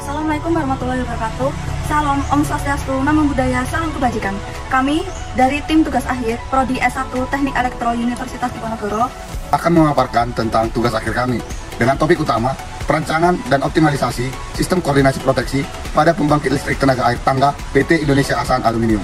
Assalamualaikum warahmatullahi wabarakatuh. Salam Om Swastiastu, Namo Buddhaya, salam kebajikan. Kami dari tim tugas akhir Prodi S1 Teknik Elektro Universitas Diponegoro akan memaparkan tentang tugas akhir kami dengan topik utama perancangan dan optimalisasi sistem koordinasi proteksi pada pembangkit listrik tenaga air tangga PT Indonesia Asahan Aluminium.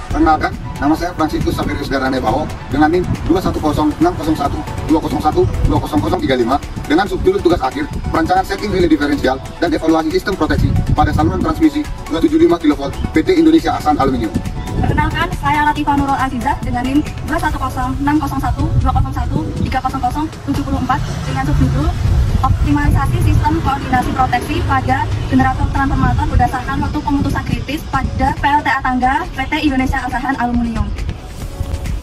Perkenalkan, nama saya Franciscus Saverius Darane Baho dengan NIM 210601201200035 dengan subjudul tugas akhir perancangan setting relay diferensial dan evaluasi sistem proteksi pada saluran transmisi 275 kV PT Indonesia Asahan Aluminium. Perkenalkan, saya Latifah Nurul Azizah dengan NIM 210601201300074 dengan subjudul optimalisasi sistem koordinasi proteksi pada generator transformator berdasarkan waktu pemutusan kritis pada PLTA tangga PT Indonesia Asahan Aluminium.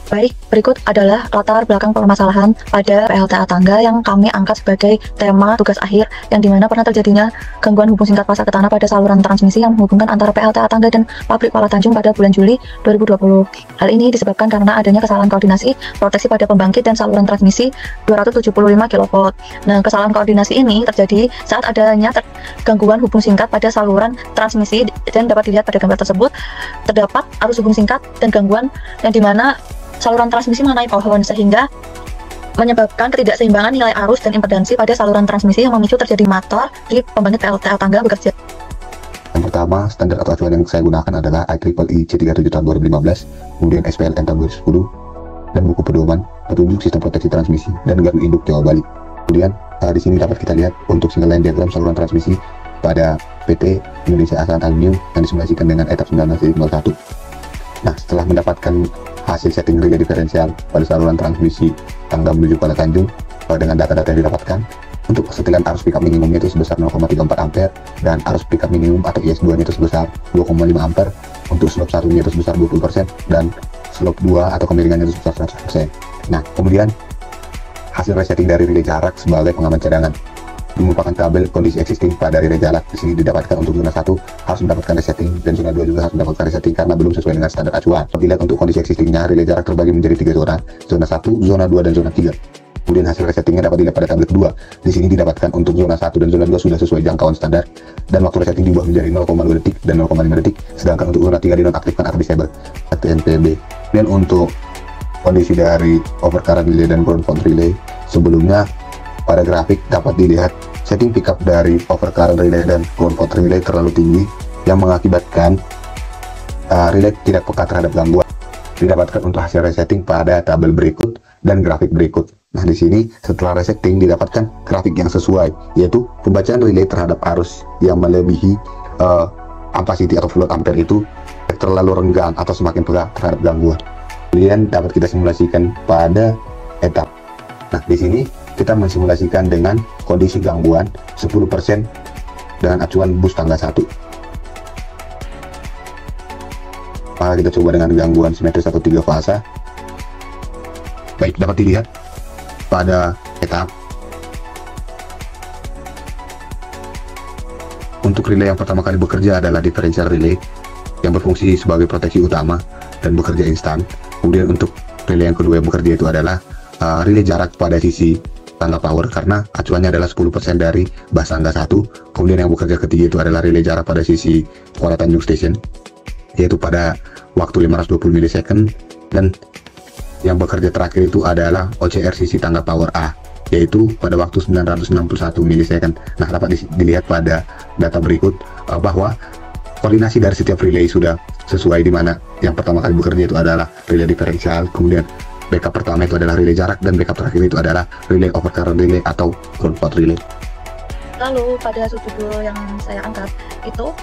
Baik, berikut adalah latar belakang permasalahan pada PLTA tangga yang kami angkat sebagai tema tugas akhir, yang dimana pernah terjadinya gangguan hubung singkat fasa ke tanah pada saluran transmisi yang menghubungkan antara PLTA tangga dan pabrik Kuala Tanjung pada bulan Juli 2020. Hal ini disebabkan karena adanya kesalahan koordinasi proteksi pada pembangkit dan saluran transmisi 275 kV. Nah, kesalahan koordinasi ini terjadi saat adanya gangguan hubung singkat pada saluran transmisi, dan dapat dilihat pada gambar tersebut terdapat arus hubung singkat dan gangguan yang dimana saluran transmisi mengenai pohon, sehingga menyebabkan ketidakseimbangan nilai arus dan impedansi pada saluran transmisi yang memicu terjadi motor di pembangkit PLTA tangga bekerja. Yang pertama, standar atau acuan yang saya gunakan adalah IEEE C37 tahun 2015, kemudian SPLN tahun 2010, dan buku pedoman petunjuk sistem proteksi transmisi dan gardu induk Jawa Bali. Kemudian di sini dapat kita lihat untuk single line diagram saluran transmisi pada PT Indonesia Asahan Aluminium yang disimulasikan dengan etap 19.01. Nah, setelah mendapatkan hasil setting relay diferensial pada saluran transmisi tangga menuju Kuala Tanjung dengan data-data yang didapatkan, untuk kesetilan arus pickup minimumnya itu sebesar 0,34 ampere dan arus pickup minimum atau IS2 nya itu sebesar 2,5 ampere, untuk slop 1 nya itu sebesar 20% dan slop 2 atau kemiringannya itu sebesar 100%. Nah, kemudian hasil resetting dari relay jarak sebagai pengaman cadangan merupakan tabel kondisi existing pada relay jarak. Di sini didapatkan untuk zona 1 harus mendapatkan resetting dan zona 2 juga harus mendapatkan resetting karena belum sesuai dengan standar acuan. Dilihat untuk kondisi existingnya, relay jarak terbagi menjadi 3 zona 1, zona 2, dan zona 3. Kemudian hasil resettingnya dapat dilihat pada tabel kedua. Di sini didapatkan untuk zona 1 dan zona 2 sudah sesuai jangkauan standar dan waktu resetting diubah menjadi 0,2 detik dan 0,5 detik, sedangkan untuk zona 3 dinonaktifkan atau disable atau NPB. Dan untuk kondisi dari overcurrent relay dan ground fault relay, sebelumnya pada grafik dapat dilihat setting pickup dari overcurrent relay dan ground fault relay terlalu tinggi yang mengakibatkan relay tidak peka terhadap gangguan. Didapatkan untuk hasil resetting pada tabel berikut dan grafik berikut. Nah, di sini setelah resetting didapatkan grafik yang sesuai, yaitu pembacaan relay terhadap arus yang melebihi ampacity atau float ampere itu terlalu renggang atau semakin peka terhadap gangguan. Kemudian dapat kita simulasikan pada etap. Nah, di sini kita mensimulasikan dengan kondisi gangguan 10% dengan acuan bus tangga 1. Maka kita coba dengan gangguan simetris atau 3 fasa. Baik, dapat dilihat pada etap. Untuk relay yang pertama kali bekerja adalah differential relay yang berfungsi sebagai proteksi utama dan bekerja instan. Kemudian untuk relay yang kedua yang bekerja itu adalah relay jarak pada sisi tangga power karena acuannya adalah 10% dari bas tangga 1. Kemudian yang bekerja ketiga itu adalah relay jarak pada sisi Kuala Tanjung Station, yaitu pada waktu 520 milisecond, dan yang bekerja terakhir itu adalah OCR sisi tangga power A, yaitu pada waktu 961 milisecond. Nah, dapat dilihat pada data berikut bahwa koordinasi dari setiap relay sudah sesuai, di mana yang pertama kali bekerja itu adalah relay diferensial, kemudian backup pertama itu adalah relay jarak, dan backup terakhir itu adalah relay overcurrent relay atau ground fault relay. Lalu pada subjudul yang saya angkat itu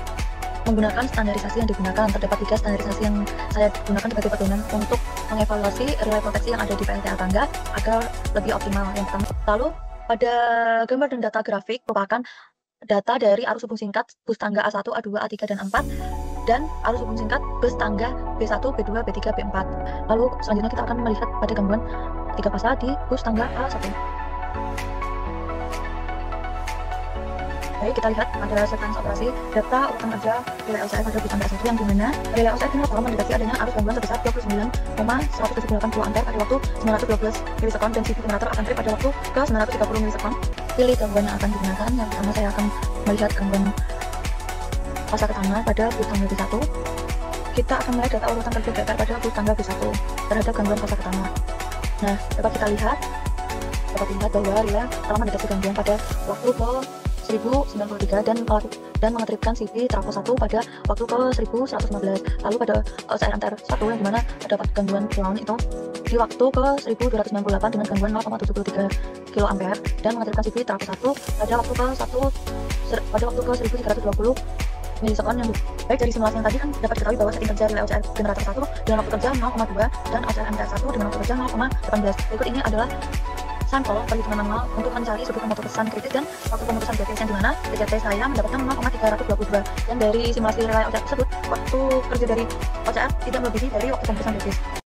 menggunakan standarisasi yang digunakan. Terdapat 3 standarisasi yang saya gunakan sebagai pedoman untuk mengevaluasi relay proteksi yang ada di PLTA tangga agar lebih optimal. Yang pertama, lalu pada gambar dan data grafik merupakan data dari arus hubung singkat bus tangga A1, A2, A3, dan A4, dan arus hubung singkat bus tangga B1, B2, B3, B4. Lalu selanjutnya kita akan melihat pada gangguan 3 fasa di bus tangga A1. Baik, kita lihat ada sekuensi operasi data urutan kerja relay LCF pada bus tangga A1, yang dimana relay LCF ini telah mendeteksi adanya arus gangguan sebesar 29,178 ampere pada waktu 912 milisekon dan CV generator akan trip pada waktu ke 930 milisekon. pilih gangguan yang akan digunakan. Yang pertama saya akan melihat gangguan fase pertama pada bus tangga B1. Kita akan melihat data urutan kerja data pada bus tangga B1 terhadap gangguan fase pertama. Nah, dapat dilihat bahwa relay telah mendeteksi gangguan pada waktu ke 1093 dan mengetripkan CV trafo 1 pada waktu ke 1115. Lalu pada CRMTR 1 yang dimana terdapat gangguan ground itu di waktu ke 1298 dengan gangguan 0,73 kA dan mengetripkan CV trafo 1 pada waktu ke 1320 milisekon. Yang baik dari simulasi yang tadi kan dapat diketahui bahwa setting kerja relay OCR generator 1 dengan waktu kerja 0,2 dan OCR MTR 1 dengan waktu kerja 0,18. Berikut ini adalah sampel perhitungan manual untuk mencari sudut pemutusan kritis dan waktu pemutusan kritis, yang dimana TJT saya mendapatkan 0,322, dan dari simulasi relay OCR tersebut waktu kerja dari OCR tidak melebihi dari waktu pemutusan kritis.